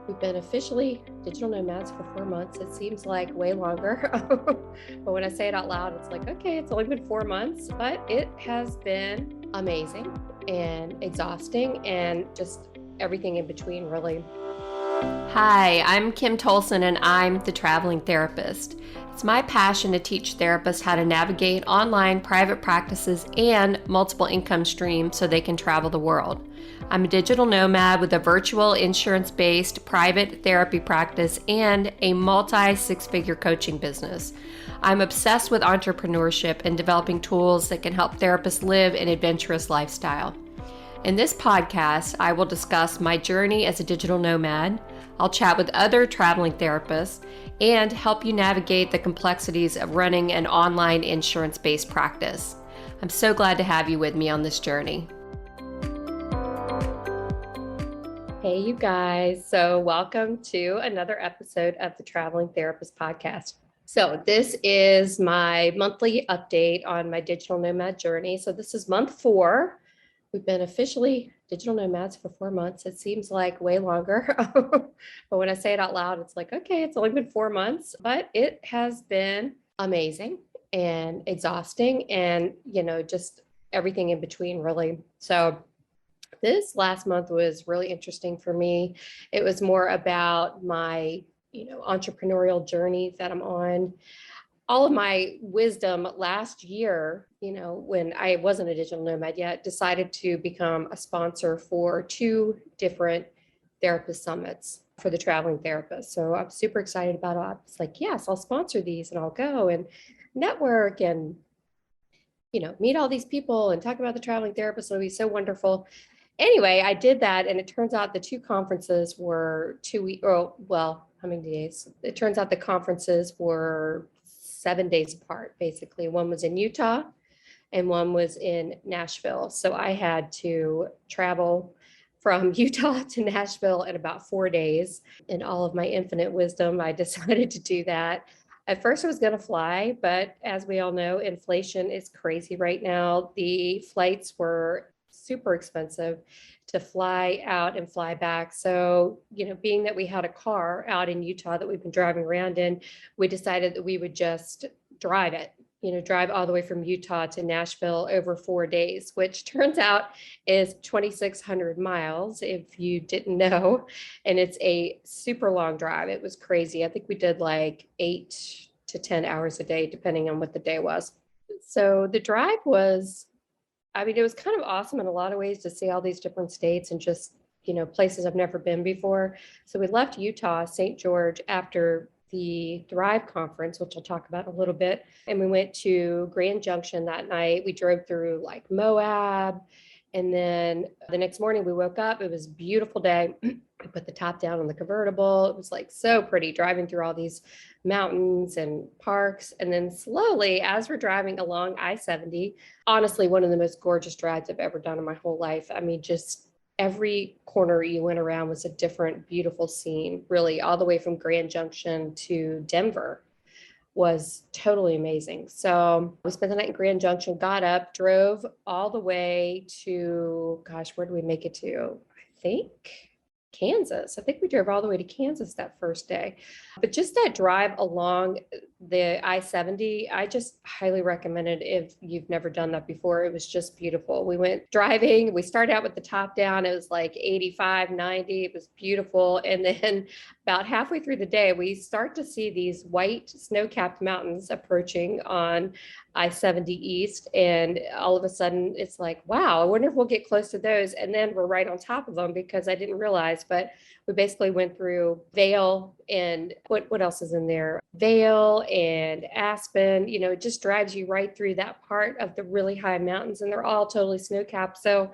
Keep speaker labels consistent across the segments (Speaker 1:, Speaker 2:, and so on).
Speaker 1: We've been officially digital nomads for 4 months. It seems like way longer. But when I say it out loud, it's like, okay, it's only been 4 months, but it has been amazing and exhausting and just everything in between, really.
Speaker 2: Hi, I'm Kim Tolson and I'm the Traveling Therapist. It's my passion to teach therapists how to navigate online private practices and multiple income streams so they can travel the world. I'm a digital nomad with a virtual insurance-based private therapy practice and a multi-six-figure coaching business. I'm obsessed with entrepreneurship and developing tools that can help therapists live an adventurous lifestyle. In this podcast, I will discuss my journey as a digital nomad. I'll chat with other traveling therapists and help you navigate the complexities of running an online insurance-based practice. I'm so glad to have you with me on this journey.
Speaker 1: Hey, you guys. So welcome to another episode of the Traveling Therapist Podcast. So this is my monthly update on my digital nomad journey. So this is month 4. We've been officially digital nomads for 4 months. It seems like way longer. But when I say it out loud, it's like, okay, it's only been 4 months, but it has been amazing and exhausting and, just everything in between, really. So this last month was really interesting for me. It was more about my, entrepreneurial journey that I'm on. All of my wisdom last year, when I wasn't a digital nomad yet, decided to become a sponsor for 2 different therapist summits for the traveling therapist. So I'm super excited about it. It's like, yes, I'll sponsor these and I'll go and network and, meet all these people and talk about the traveling therapist. It'll be so wonderful. Anyway, I did that, and it turns out the 2 conferences were 2 weeks. Oh, well, how many days? It turns out the conferences were 7 days apart, basically. One was in Utah and one was in Nashville. So I had to travel from Utah to Nashville in about 4 days. In all of my infinite wisdom, I decided to do that. At first I was going to fly, but as we all know, inflation is crazy right now. The flights were super expensive to fly out and fly back. So, being that we had a car out in Utah that we've been driving around in, we decided that we would just drive it, drive all the way from Utah to Nashville over 4 days, which turns out is 2,600 miles, if you didn't know. And it's a super long drive. It was crazy. I think we did like 8 to 10 hours a day, depending on what the day was. So the drive was, it was kind of awesome in a lot of ways to see all these different states and just, places I've never been before. So we left Utah, St. George, after the Thrive conference, which I'll talk about in a little bit. And we went to Grand Junction that night. We drove through like Moab. And then the next morning we woke up. It was a beautiful day. We put the top down on the convertible. It was like so pretty driving through all these mountains and parks. And then slowly, as we're driving along I-70, honestly, one of the most gorgeous drives I've ever done in my whole life. Just every corner you went around was a different, beautiful scene, really, all the way from Grand Junction to Denver was totally amazing. So we spent the night in Grand Junction, got up, drove all the way to, where did we make it to? I think Kansas. I think we drove all the way to Kansas that first day. But just that drive along the I-70, I just highly recommend it if you've never done that before. It was just beautiful. We went driving. We started out with the top down. It was like 85, 90. It was beautiful. And then about halfway through the day, we start to see these white snow-capped mountains approaching on I-70 East. And all of a sudden it's like, wow, I wonder if we'll get close to those. And then we're right on top of them because I didn't realize, but we basically went through Vail and what else is in there? Vail and Aspen, it just drives you right through that part of the really high mountains, and they're all totally snow-capped. So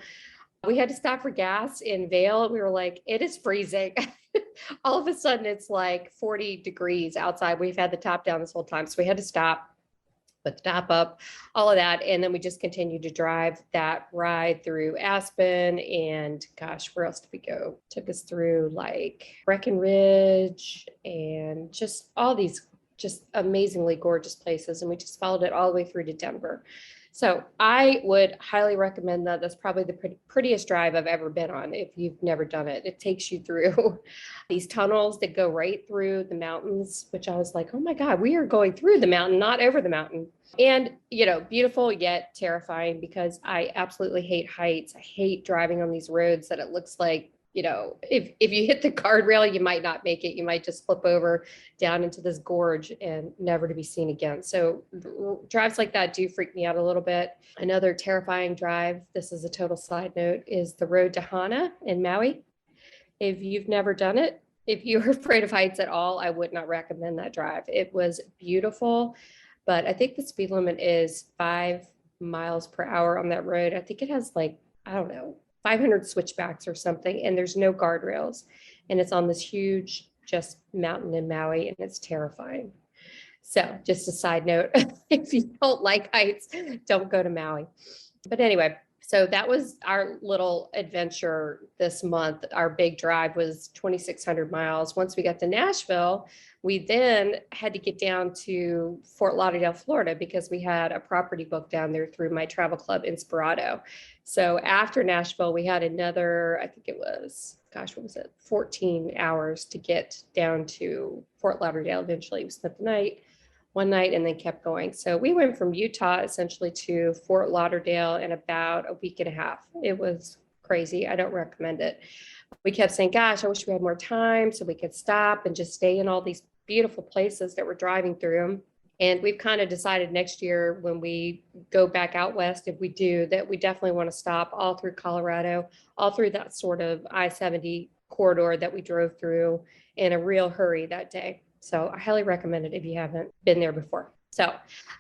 Speaker 1: we had to stop for gas in Vail, and we were like, it is freezing. All of a sudden it's like 40 degrees outside. We've had the top down this whole time. So we had to stop, put the top up, all of that. And then we just continued to drive that ride through Aspen and where else did we go? Took us through like Breckenridge and just all these just amazingly gorgeous places. And we just followed it all the way through to Denver. So I would highly recommend that. That's probably the prettiest drive I've ever been on if you've never done it. It takes you through these tunnels that go right through the mountains, which I was like, oh my God, we are going through the mountain, not over the mountain. And, beautiful yet terrifying because I absolutely hate heights. I hate driving on these roads that it looks like, if you hit the guardrail, you might not make it. You might just flip over down into this gorge and never to be seen again. So drives like that do freak me out a little bit. Another terrifying drive, this is a total side note, is the road to Hana in Maui. If you've never done it, if you're afraid of heights at all, I would not recommend that drive. It was beautiful, but I think the speed limit is 5 miles per hour on that road. I think it has I don't know, 500 switchbacks or something, and there's no guardrails. And it's on this huge just mountain in Maui, and it's terrifying. So just a side note, if you don't like heights, don't go to Maui. But anyway, so that was our little adventure this month. Our big drive was 2,600 miles. Once we got to Nashville, we then had to get down to Fort Lauderdale, Florida, because we had a property booked down there through my travel club, Inspirato. So after Nashville, we had another, I think it was, 14 hours to get down to Fort Lauderdale. Eventually, we spent the night, one night, and then kept going. So we went from Utah essentially to Fort Lauderdale in about a week and a half. It was crazy. I don't recommend it. We kept saying, gosh, I wish we had more time so we could stop and just stay in all these beautiful places that we're driving through. And we've kind of decided next year when we go back out west, if we do, that we definitely want to stop all through Colorado, all through that sort of I-70 corridor that we drove through in a real hurry that day. So I highly recommend it if you haven't been there before. So,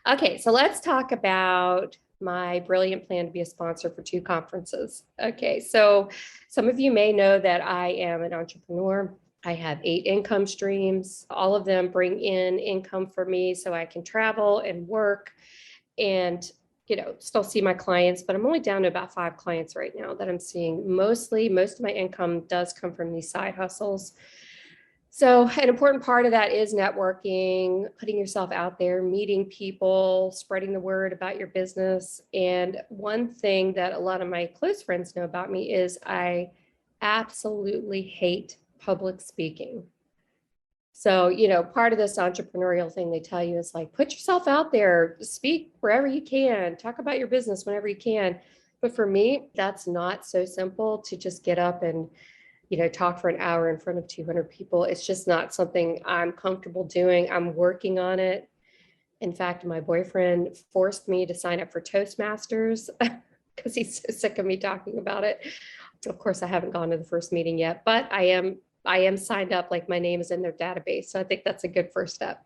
Speaker 1: okay, so let's talk about my brilliant plan to be a sponsor for 2 conferences. Okay, so some of you may know that I am an entrepreneur. I have 8 income streams. All of them bring in income for me so I can travel and work and, still see my clients, but I'm only down to about 5 clients right now that I'm seeing. Most of my income does come from these side hustles. So an important part of that is networking, putting yourself out there, meeting people, spreading the word about your business. And one thing that a lot of my close friends know about me is I absolutely hate public speaking. So, part of this entrepreneurial thing they tell you is put yourself out there, speak wherever you can, talk about your business whenever you can. But for me, that's not so simple to just get up and talk for an hour in front of 200 people. It's just not something I'm comfortable doing. I'm working on it. In fact, my boyfriend forced me to sign up for Toastmasters because he's so sick of me talking about it. Of course, I haven't gone to the first meeting yet, but I am signed up, my name is in their database. So I think that's a good first step.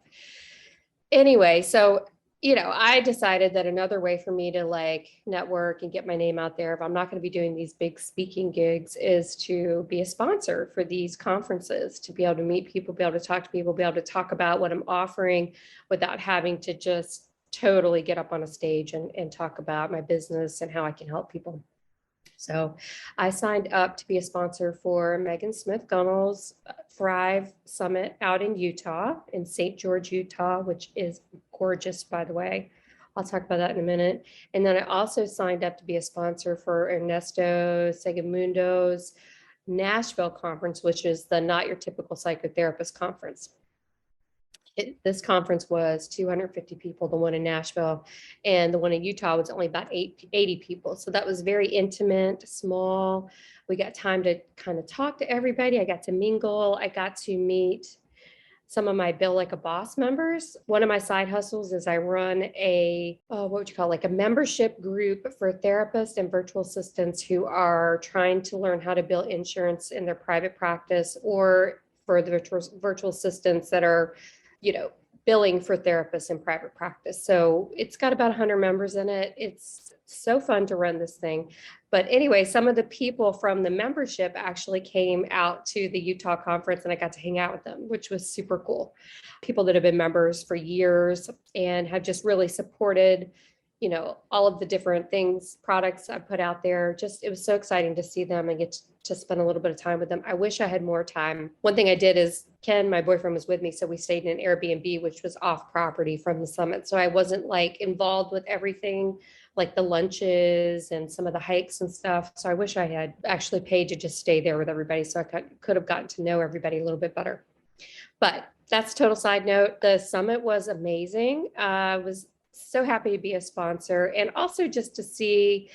Speaker 1: Anyway, so I decided that another way for me to network and get my name out there, if I'm not going to be doing these big speaking gigs, is to be a sponsor for these conferences, to be able to meet people, be able to talk to people, be able to talk about what I'm offering without having to just totally get up on a stage and talk about my business and how I can help people. So I signed up to be a sponsor for Megan Smith Gunnell's Thrive Summit out in Utah, in St. George, Utah, which is gorgeous, by the way. I'll talk about that in a minute. And then I also signed up to be a sponsor for Ernesto Segamundo's Nashville conference, which is the Not Your Typical Psychotherapist conference. This conference was 250 people, the one in Nashville, and the one in Utah was only about 80 people. So that was very intimate, small. We got time to kind of talk to everybody. I got to mingle. I got to meet some of my Bill Like a Boss members. One of my side hustles is I run a membership group for therapists and virtual assistants who are trying to learn how to bill insurance in their private practice, or for the virtual assistants that are billing for therapists in private practice. So it's got about 100 members in it. It's so fun to run this thing. But anyway, some of the people from the membership actually came out to the Utah conference and I got to hang out with them, which was super cool. People that have been members for years and have just really supported, all of the different things, products I put out there. Just, it was so exciting to see them and get to spend a little bit of time with them. I wish I had more time. One thing I did is Ken, my boyfriend, was with me. So we stayed in an Airbnb, which was off property from the summit. So I wasn't like involved with everything, like the lunches and some of the hikes and stuff. So I wish I had actually paid to just stay there with everybody. So I could have gotten to know everybody a little bit better. But that's a total side note. The summit was amazing. I was so happy to be a sponsor, and also just to see,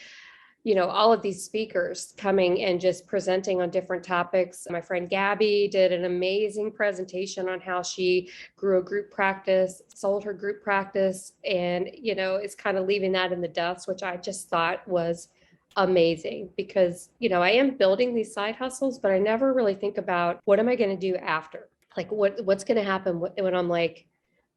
Speaker 1: all of these speakers coming and just presenting on different topics. My friend Gabby did an amazing presentation on how she grew a group practice, sold her group practice, and, is kind of leaving that in the dust, which I just thought was amazing because, I am building these side hustles, but I never really think about what am I going to do after? Like what's going to happen when I'm like,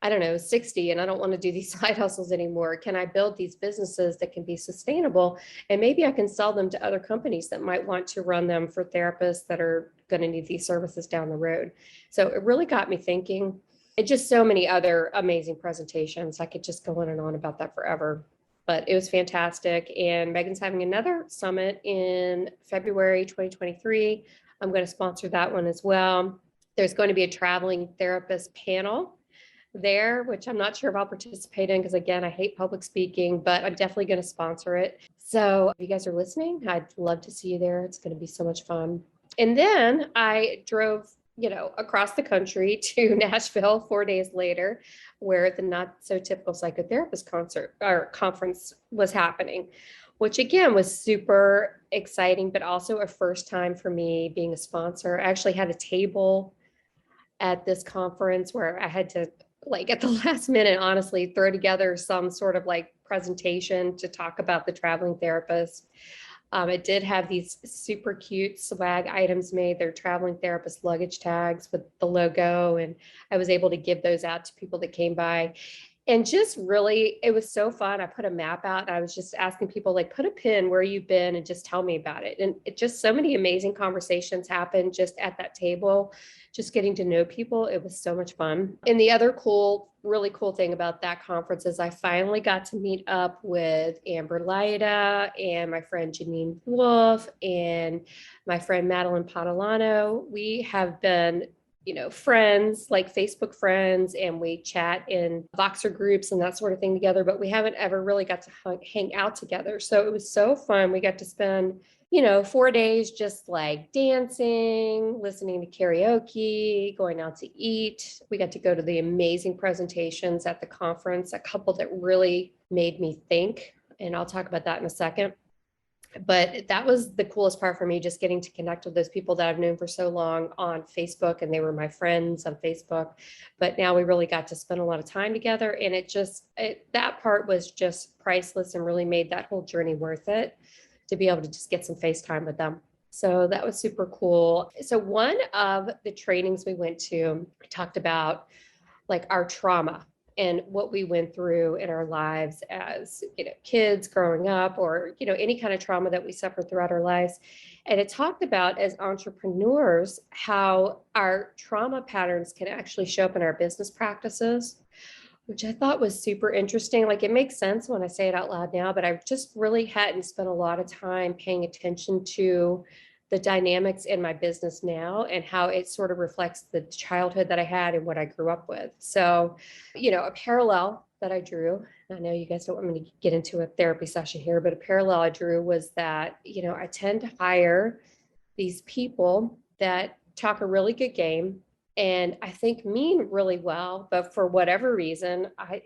Speaker 1: I don't know, 60 and I don't want to do these side hustles anymore. Can I build these businesses that can be sustainable? And maybe I can sell them to other companies that might want to run them for therapists that are going to need these services down the road. So it really got me thinking, and just so many other amazing presentations. I could just go on and on about that forever, but it was fantastic. And Megan's having another summit in February 2023. I'm going to sponsor that one as well. There's going to be a traveling therapist panel there, which I'm not sure if I'll participate in because, again, I hate public speaking, but I'm definitely going to sponsor it. So if you guys are listening, I'd love to see you there. It's going to be so much fun. And then I drove, across the country to Nashville 4 days later, where the Not So Typical Psychotherapist conference was happening, which again was super exciting, but also a first time for me being a sponsor. I actually had a table at this conference where I had to, like, at the last minute, honestly, throw together some sort of like presentation to talk about the traveling therapist. It did have these super cute swag items made. They're traveling therapist luggage tags with the logo. And I was able to give those out to people that came by. And just really, it was so fun. I put a map out and I was just asking people, like, put a pin where you've been and just tell me about it. And it just, so many amazing conversations happened just at that table, just getting to know people. It was so much fun. And the other really cool thing about that conference is I finally got to meet up with Amber Lyda and my friend Janine Wolf and my friend Madeline Padalano. We have been friends, like Facebook friends, and we chat in Voxer groups and that sort of thing together, but we haven't ever really got to hang out together. So it was so fun. We got to spend, 4 days just like dancing, listening to karaoke, going out to eat. We got to go to the amazing presentations at the conference, a couple that really made me think, and I'll talk about that in a second. But that was the coolest part for me, just getting to connect with those people that I've known for so long on Facebook, and they were my friends on Facebook. But now we really got to spend a lot of time together, and that part was just priceless and really made that whole journey worth it to be able to just get some face time with them. So that was super cool. So one of the trainings we went to talked about like our trauma and what we went through in our lives as, kids growing up, or, any kind of trauma that we suffered throughout our lives. And it talked about, as entrepreneurs, how our trauma patterns can actually show up in our business practices, which I thought was super interesting. Like, it makes sense when I say it out loud now, but I just really hadn't spent a lot of time paying attention to the dynamics in my business now and how it sort of reflects the childhood that I had and what I grew up with. So, a parallel that I drew, I know you guys don't want me to get into a therapy session here, but a parallel I drew was that, I tend to hire these people that talk a really good game and I think mean really well, but for whatever reason, I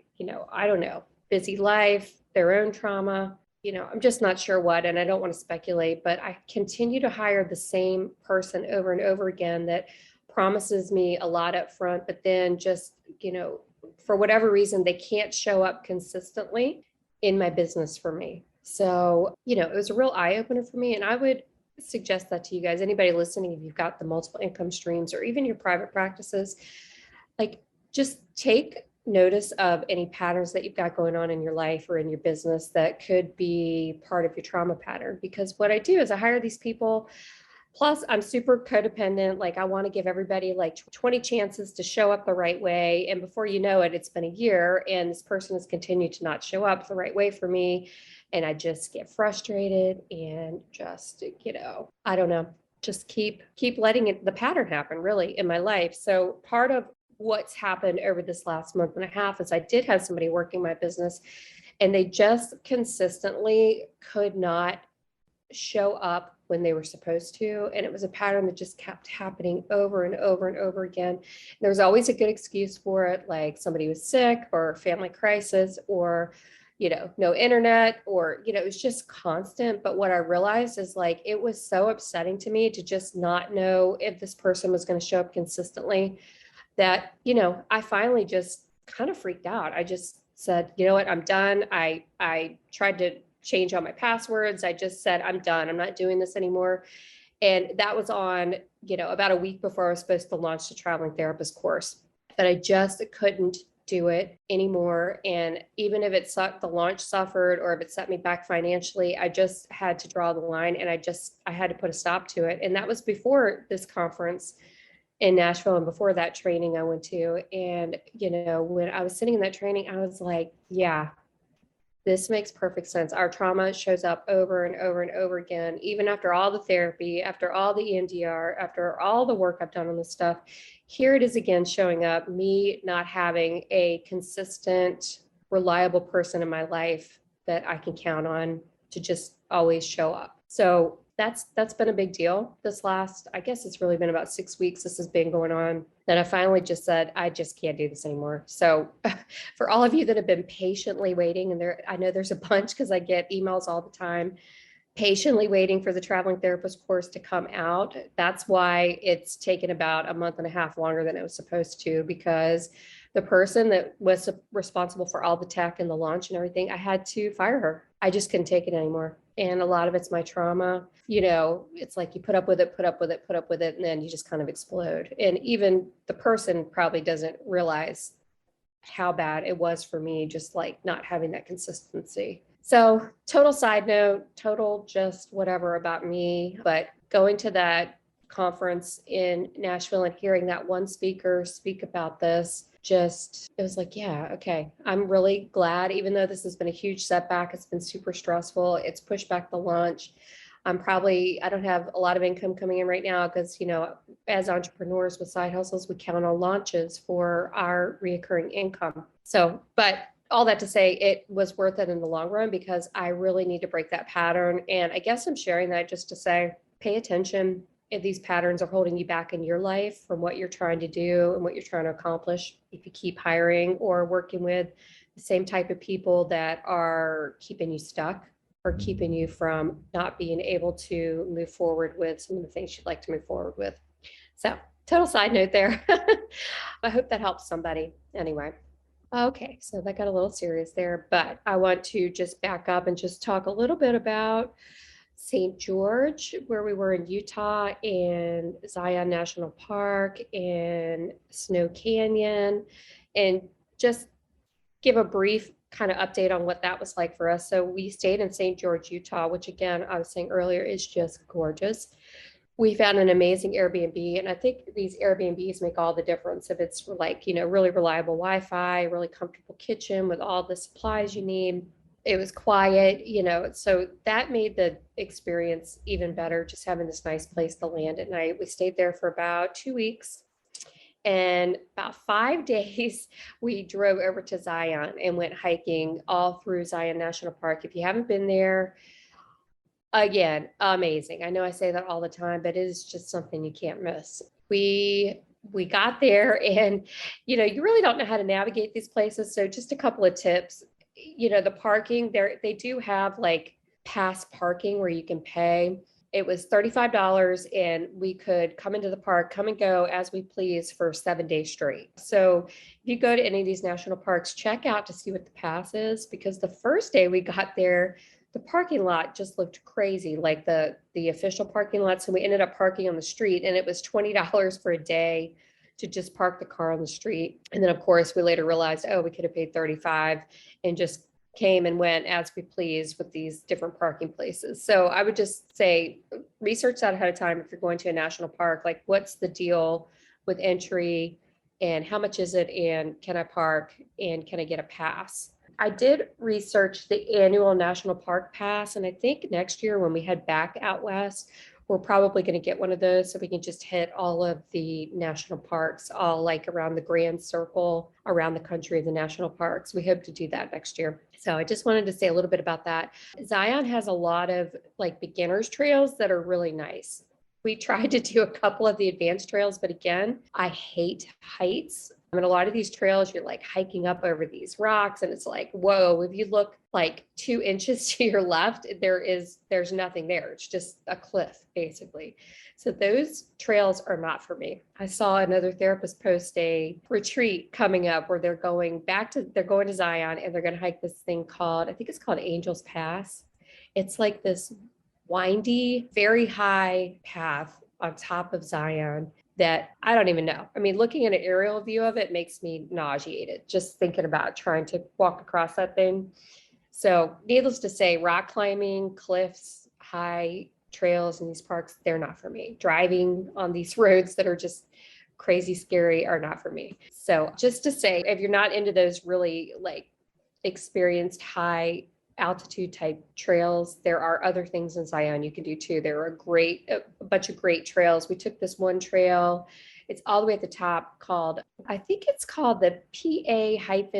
Speaker 1: don't know, busy life, their own trauma, I'm just not sure what, and I don't want to speculate, but I continue to hire the same person over and over again that promises me a lot up front, but then just, for whatever reason, they can't show up consistently in my business for me. So, it was a real eye opener for me. And I would suggest that to you guys, anybody listening, if you've got the multiple income streams or even your private practices, like, just take notice of any patterns that you've got going on in your life or in your business that could be part of your trauma pattern. Because what I do is I hire these people Plus, I'm super codependent. Like, I want to give everybody like 20 chances to show up the right way. And before you know it, it's been a year and this person has continued to not show up the right way for me. And I just get frustrated and just, I don't know, just keep letting the pattern happen really in my life. So part of what's happened over this last month and a half is I did have somebody working my business and they just consistently could not show up when they were supposed to. And it was a pattern that just kept happening over and over and over again. And there was always a good excuse for it, like somebody was sick or family crisis or, no internet or, it was just constant. But what I realized is like, it was so upsetting to me to just not know if this person was going to show up consistently that, I finally just kind of freaked out. I just said, you know what, I'm done. I tried to change all my passwords. I just said, I'm done. I'm not doing this anymore. And that was on, about a week before I was supposed to launch the traveling therapist course, that I just couldn't do it anymore. And even if it sucked, the launch suffered, or if it set me back financially, I just had to draw the line and I had to put a stop to it. And that was before this conference in Nashville and before that training I went to. And, when I was sitting in that training, I was like, yeah, this makes perfect sense. Our trauma shows up over and over and over again, even after all the therapy, after all the EMDR, after all the work I've done on this stuff. Here it is again showing up, me not having a consistent, reliable person in my life that I can count on to just always show up. So that's been a big deal this last, I guess it's really been about 6 weeks. This has been going on that I finally just said, I just can't do this anymore. So for all of you that have been patiently waiting, and I know there's a bunch because I get emails all the time, patiently waiting for the traveling therapist course to come out. That's why it's taken about a month and a half longer than it was supposed to, because the person that was responsible for all the tech and the launch and everything, I had to fire her. I just couldn't take it anymore. And a lot of it's my trauma. It's like you put up with it, and then you just kind of explode. And even the person probably doesn't realize how bad it was for me, just like not having that consistency. So total side note, total just whatever about me, but going to that conference in Nashville and hearing that one speaker speak about this, it was like, yeah, okay. I'm really glad, even though this has been a huge setback, it's been super stressful. It's pushed back the launch. I don't have a lot of income coming in right now because, as entrepreneurs with side hustles, we count on launches for our reoccurring income. So, but all that to say, it was worth it in the long run because I really need to break that pattern. And I guess I'm sharing that just to say, pay attention if these patterns are holding you back in your life from what you're trying to do and what you're trying to accomplish. If you keep hiring or working with the same type of people that are keeping you stuck or keeping you from not being able to move forward with some of the things you'd like to move forward with. So total side note there. I hope that helps somebody anyway. Okay, so that got a little serious there, but I want to just back up and just talk a little bit about St. George, where we were in Utah, in Zion National Park, in Snow Canyon, and just give a brief kind of update on what that was like for us. So we stayed in St. George, Utah, which again, I was saying earlier, is just gorgeous. We found an amazing Airbnb, and I think these Airbnbs make all the difference. If it's like, really reliable Wi-Fi, really comfortable kitchen with all the supplies you need. It was quiet, so that made the experience even better, just having this nice place to land at night. We stayed there for about 2 weeks. And about 5 days, we drove over to Zion and went hiking all through Zion National Park. If you haven't been there, again, amazing. I know I say that all the time, but it is just something you can't miss. We got there and, you really don't know how to navigate these places. So just a couple of tips. The parking there, they do have like pass parking where you can pay. It was $35 and we could come into the park, come and go as we please for 7 days straight. So if you go to any of these national parks, check out to see what the pass is, because the first day we got there, the parking lot just looked crazy, like the official parking lot. So we ended up parking on the street and it was $20 for a day to just park the car on the street. And then of course we later realized, we could have paid 35 and just came and went as we pleased with these different parking places. So I would just say research that ahead of time if you're going to a national park, like what's the deal with entry and how much is it and can I park and can I get a pass? I did research the annual national park pass, and I think next year when we head back out west, we're probably going to get one of those so we can just hit all of the national parks, all like around the grand circle around the country of the national parks. We hope to do that next year. So I just wanted to say a little bit about that. Zion has a lot of like beginners trails that are really nice. We tried to do a couple of the advanced trails, but again, I hate heights. I mean, a lot of these trails, you're like hiking up over these rocks and it's like, whoa, if you look like 2 inches to your left, there's nothing there. It's just a cliff basically. So those trails are not for me. I saw another therapist post a retreat coming up where they're going to Zion and they're going to hike this thing called, I think it's called Angel's Pass. It's like this windy, very high path on top of Zion that I don't even know. I mean, looking at an aerial view of it makes me nauseated just thinking about trying to walk across that thing. So needless to say, rock climbing, cliffs, high trails in these parks, they're not for me. Driving on these roads that are just crazy scary are not for me. So just to say, if you're not into those really like experienced high altitude type trails, there are other things in Zion you can do too. There are a bunch of great trails. We took this one trail. It's all the way at the top called, I think it's called the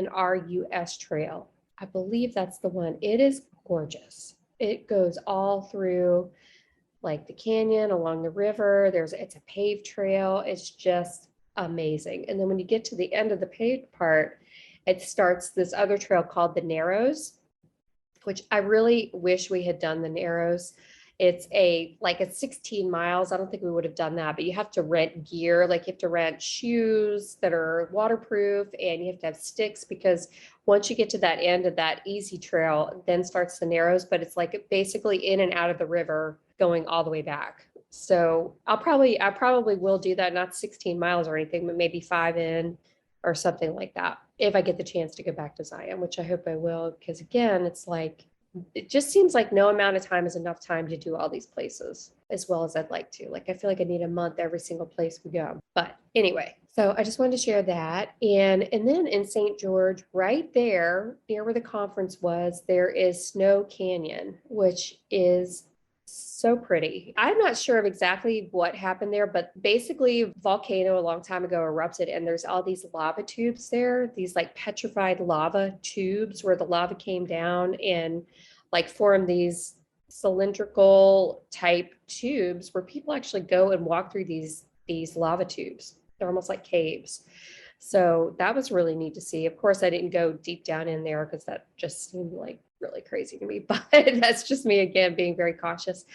Speaker 1: PA-RUS trail. I believe that's the one. It is gorgeous. It goes all through like the canyon along the river. It's a paved trail. It's just amazing. And then when you get to the end of the paved part, it starts this other trail called the Narrows, which I really wish we had done the Narrows. It's 16 miles. I don't think we would have done that, but you have to rent gear. Like you have to rent shoes that are waterproof and you have to have sticks because once you get to that end of that easy trail, then starts the Narrows, but it's like basically in and out of the river going all the way back. So I probably will do that, not 16 miles or anything, but maybe 5 in or something like that if I get the chance to go back to Zion, which I hope I will, because again, it just seems like no amount of time is enough time to do all these places as well as I'd like to. Like, I feel like I need a month every single place we go. But anyway, so I just wanted to share that. And then in St. George, right there near where the conference was, there is Snow Canyon, which is so pretty. I'm not sure of exactly what happened there, but basically a volcano a long time ago erupted and there's all these lava tubes there, these like petrified lava tubes where the lava came down and like formed these cylindrical type tubes where people actually go and walk through these lava tubes. They're almost like caves. So that was really neat to see. Of course, I didn't go deep down in there because that just seemed like really crazy to me, but that's just me again, being very cautious.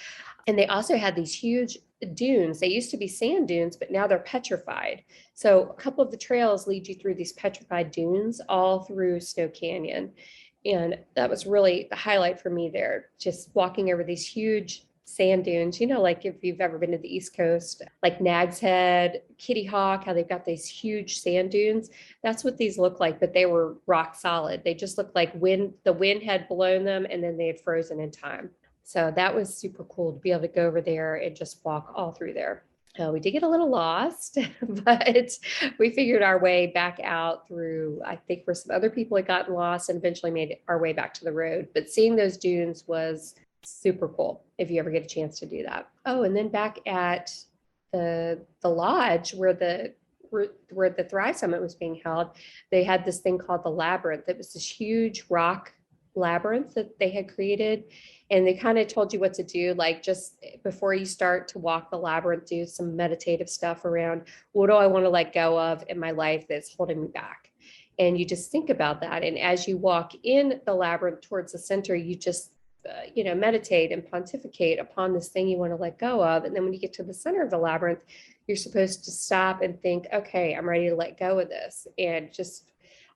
Speaker 1: And they also had these huge dunes. They used to be sand dunes, but now they're petrified. So a couple of the trails lead you through these petrified dunes all through Snow Canyon. And that was really the highlight for me there, just walking over these huge sand dunes, like if you've ever been to the East Coast, like Nag's Head, Kitty Hawk, how they've got these huge sand dunes. That's what these look like, but they were rock solid. They just looked like the wind had blown them and then they had frozen in time. So that was super cool to be able to go over there and just walk all through there. We did get a little lost, but we figured our way back out through, I think for some other people had gotten lost and eventually made our way back to the road. But seeing those dunes was super cool if you ever get a chance to do that. Oh, and then back at the lodge where the Thrive Summit was being held, they had this thing called the Labyrinth. It was this huge rock labyrinth that they had created. And they kind of told you what to do, like just before you start to walk the labyrinth, do some meditative stuff around what do I want to let go of in my life that's holding me back. And you just think about that. And as you walk in the labyrinth towards the center, you just meditate and pontificate upon this thing you want to let go of. And then when you get to the center of the labyrinth, you're supposed to stop and think, okay, I'm ready to let go of this. And just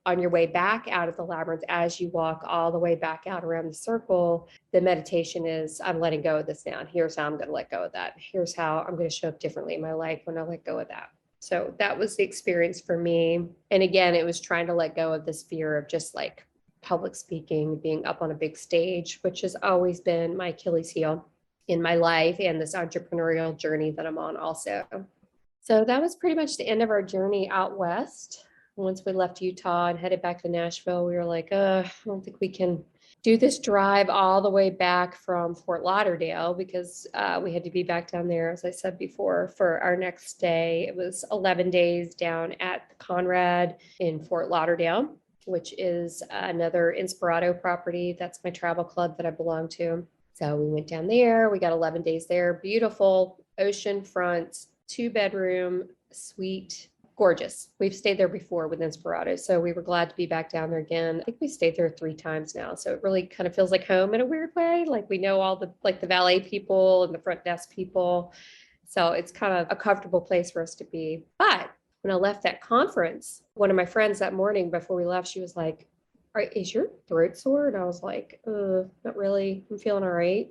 Speaker 1: on your way back out of the labyrinth, as you walk all the way back out around the circle, the meditation is, I'm letting go of this now. And here's how I'm going to let go of that. Here's how I'm going to show up differently in my life when I let go of that. So that was the experience for me. And again, it was trying to let go of this fear of just like public speaking, being up on a big stage, which has always been my Achilles heel in my life and this entrepreneurial journey that I'm on also. So that was pretty much the end of our journey out west. Once we left Utah and headed back to Nashville, we were like, I don't think we can do this drive all the way back from Fort Lauderdale because we had to be back down there, as I said before, for our next stay. It was 11 days down at the Conrad in Fort Lauderdale, which is another Inspirato property. That's my travel club that I belong to. So we went down there. We got 11 days there. Beautiful oceanfront, 2-bedroom suite. Gorgeous. We've stayed there before with Inspirato, so we were glad to be back down there again. I think we stayed there 3 times now, so it really kind of feels like home in a weird way. Like we know all the valet people and the front desk people, so it's kind of a comfortable place for us to be. But when I left that conference, one of my friends that morning before we left, she was like, "Is your throat sore?" And I was like, "Not really. I'm feeling all right."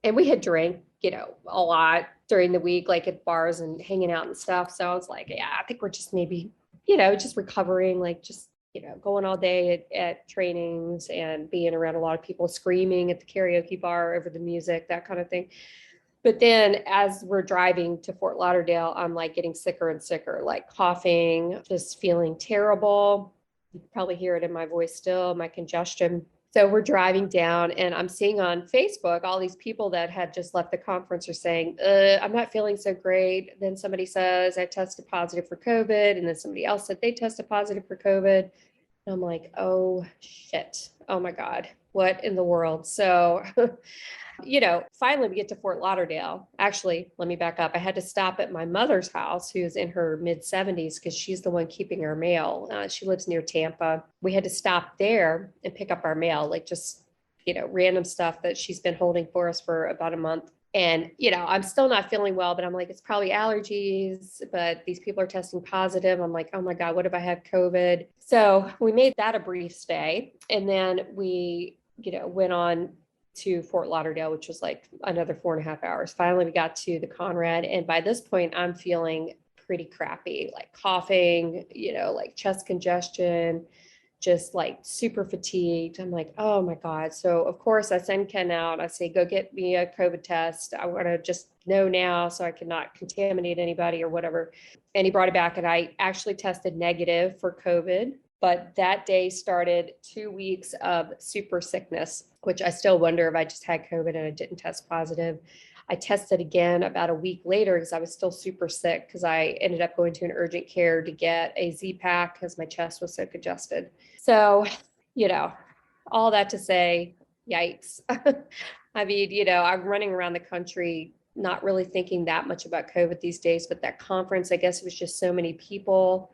Speaker 1: And we had drank, a lot during the week, like at bars and hanging out and stuff. So I was like, yeah, I think we're just maybe, just recovering, like just, going all day at trainings and being around a lot of people screaming at the karaoke bar over the music, that kind of thing. But then as we're driving to Fort Lauderdale, I'm like getting sicker and sicker, like coughing, just feeling terrible. You can probably hear it in my voice still, my congestion. So we're driving down and I'm seeing on Facebook, all these people that had just left the conference are saying, I'm not feeling so great. Then somebody says I tested positive for COVID. And then somebody else said they tested positive for COVID. And I'm like, oh shit. Oh my God, what in the world? So, finally we get to Fort Lauderdale. Actually, let me back up. I had to stop at my mother's house, who's in her mid-70s, because she's the one keeping our mail. She lives near Tampa. We had to stop there and pick up our mail, like just, random stuff that she's been holding for us for about a month. And, I'm still not feeling well, but I'm like, it's probably allergies, but these people are testing positive. I'm like, oh my God, what if I had COVID? So we made that a brief stay. And then we, went on to Fort Lauderdale, which was like another 4.5 hours. Finally, we got to the Conrad. And by this point, I'm feeling pretty crappy, like coughing, like chest congestion, just like super fatigued. I'm like, oh my God. So of course I send Ken out. I say, go get me a COVID test. I want to just know now so I cannot contaminate anybody or whatever. And he brought it back and I actually tested negative for COVID. But that day started 2 weeks of super sickness, which I still wonder if I just had COVID and I didn't test positive. I tested again about a week later because I was still super sick because I ended up going to an urgent care to get a Z-Pack because my chest was so congested. So, all that to say, yikes. I mean, I'm running around the country not really thinking that much about COVID these days, but that conference, I guess it was just so many people.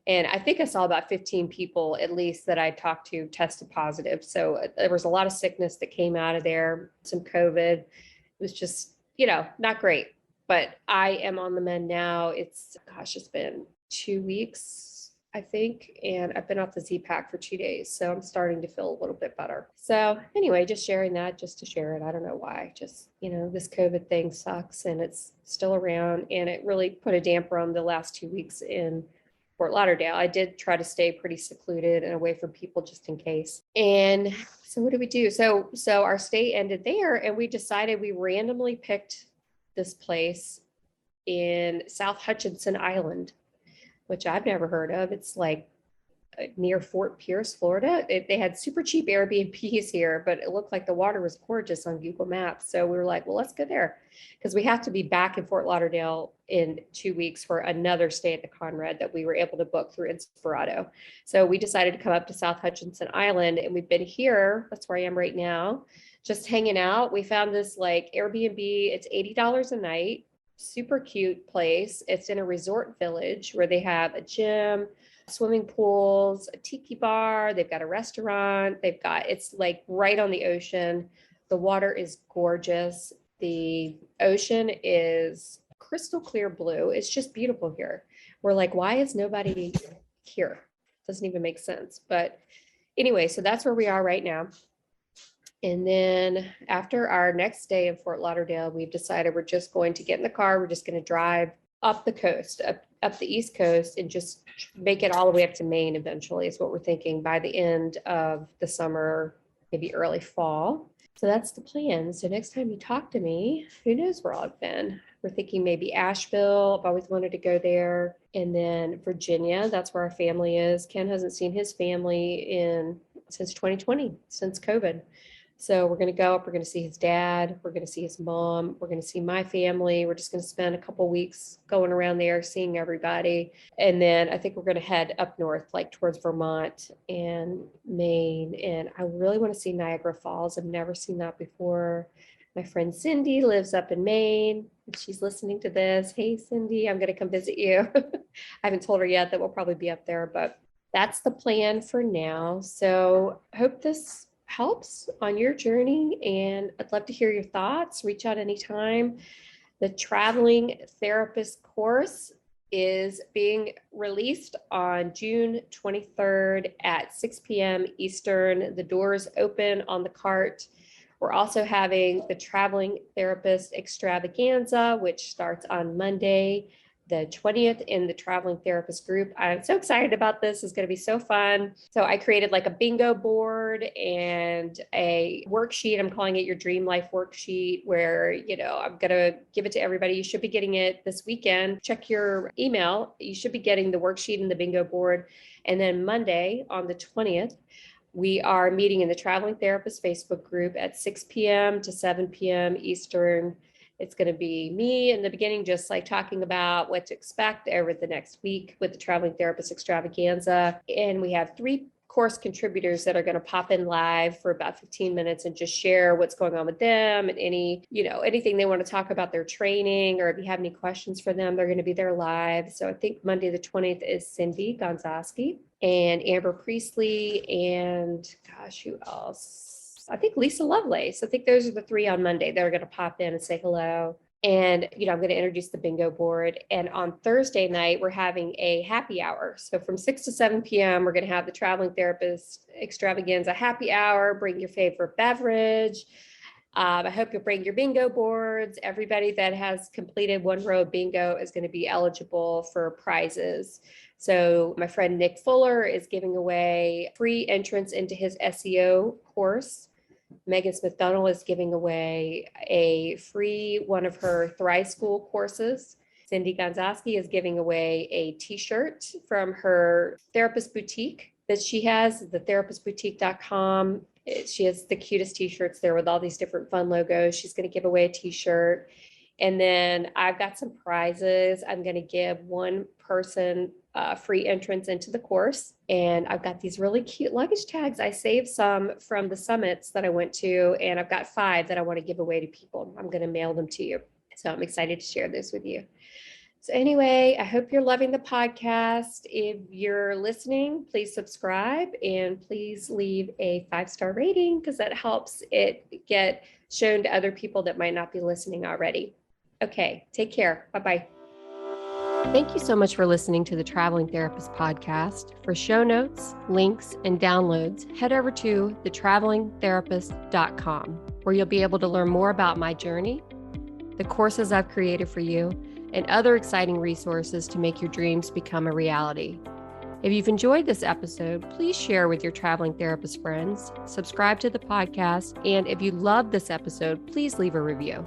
Speaker 1: And I think I saw about 15 people at least that I talked to tested positive. So there was a lot of sickness that came out of there, some COVID. It was just, not great. But I am on the mend now. It's been 2 weeks, I think. And I've been off the Z-Pack for 2 days. So I'm starting to feel a little bit better. So anyway, just sharing that just to share it. I don't know why. Just, this COVID thing sucks and it's still around. And it really put a damper on the last 2 weeks in Fort Lauderdale. I did try to stay pretty secluded and away from people just in case. And so what did we do? So our stay ended there and we decided we randomly picked this place in South Hutchinson Island, which I've never heard of. It's like near Fort Pierce, Florida. They had super cheap Airbnbs here, but it looked like the water was gorgeous on Google Maps. So we were like, well, let's go there because we have to be back in Fort Lauderdale in 2 weeks for another stay at the Conrad that we were able to book through Inspirato. So we decided to come up to South Hutchinson Island and we've been here. That's where I am right now, just hanging out. We found this like Airbnb. It's $80 a night. Super cute place. It's in a resort village where they have a gym, swimming pools, a tiki bar. They've got a restaurant. It's like right on the ocean. The water is gorgeous. The ocean is crystal clear blue. It's just beautiful here. We're like, why is nobody here? Doesn't even make sense. But anyway, so that's where we are right now. And then after our next day in Fort Lauderdale, we've decided we're just going to get in the car. We're just going to drive up the coast, up up the East Coast and just make it all the way up to Maine eventually is what we're thinking by the end of the summer, maybe early fall. So that's the plan. So next time you talk to me, who knows where I've been? We're thinking maybe Asheville. I've always wanted to go there. And then Virginia, that's where our family is. Ken hasn't seen his family since 2020, since COVID. So we're going to go up, we're going to see his dad, we're going to see his mom, we're going to see my family. We're just going to spend a couple weeks going around there, seeing everybody. And then I think we're going to head up north, like towards Vermont and Maine. And I really want to see Niagara Falls. I've never seen that before. My friend Cindy lives up in Maine. If she's listening to this, hey, Cindy, I'm going to come visit you. I haven't told her yet that we'll probably be up there, but that's the plan for now. So I hope this helps on your journey, and I'd love to hear your thoughts. Reach out anytime. The Traveling Therapist course is being released on June 23rd at 6 p.m. Eastern. The doors open on the cart. We're also having the Traveling Therapist Extravaganza, which starts on Monday, the 20th in the Traveling Therapist group. I'm so excited about this. It's going to be so fun. So I created like a bingo board and a worksheet. I'm calling it your Dream Life Worksheet, where, I'm going to give it to everybody. You should be getting it this weekend. Check your email. You should be getting the worksheet and the bingo board. And then Monday on the 20th, we are meeting in the Traveling Therapist Facebook group at 6 p.m. to 7 p.m. Eastern. It's going to be me in the beginning, just like talking about what to expect over the next week with the Traveling Therapist Extravaganza. And we have 3 course contributors that are going to pop in live for about 15 minutes and just share what's going on with them and anything they want to talk about their training, or if you have any questions for them, they're going to be there live. So I think Monday the 20th is Cindy Gonzowski and Amber Priestley and who else? I think Lisa Lovelace. I think those are the 3 on Monday that are going to pop in and say hello. And, I'm going to introduce the bingo board. And on Thursday night, we're having a happy hour. So from 6 to 7 p.m., we're going to have the Traveling Therapist Extravaganza happy hour. Bring your favorite beverage. I hope you'll bring your bingo boards. Everybody that has completed 1 row of bingo is going to be eligible for prizes. So my friend Nick Fuller is giving away free entrance into his SEO course. Megan Smith-Dunnell is giving away a free one of her Thrive School courses. Cindy Gonzowski is giving away a t-shirt from her therapist boutique that she has, thetherapistboutique.com. She has the cutest t-shirts there with all these different fun logos. She's going to give away a t-shirt. And then I've got some prizes. I'm going to give one person free entrance into the course. And I've got these really cute luggage tags. I saved some from the summits that I went to, and I've got 5 that I want to give away to people. I'm going to mail them to you. So I'm excited to share this with you. So anyway, I hope you're loving the podcast. If you're listening, please subscribe and please leave a 5-star rating, because that helps it get shown to other people that might not be listening already. Okay, take care. Bye-bye. Thank you so much for listening to the Traveling Therapist podcast. For show notes, links, and downloads, head over to thetravelingtherapist.com, where you'll be able to learn more about my journey, the courses I've created for you, and other exciting resources to make your dreams become a reality. If you've enjoyed this episode, please share with your traveling therapist friends, subscribe to the podcast, and if you love this episode, please leave a review.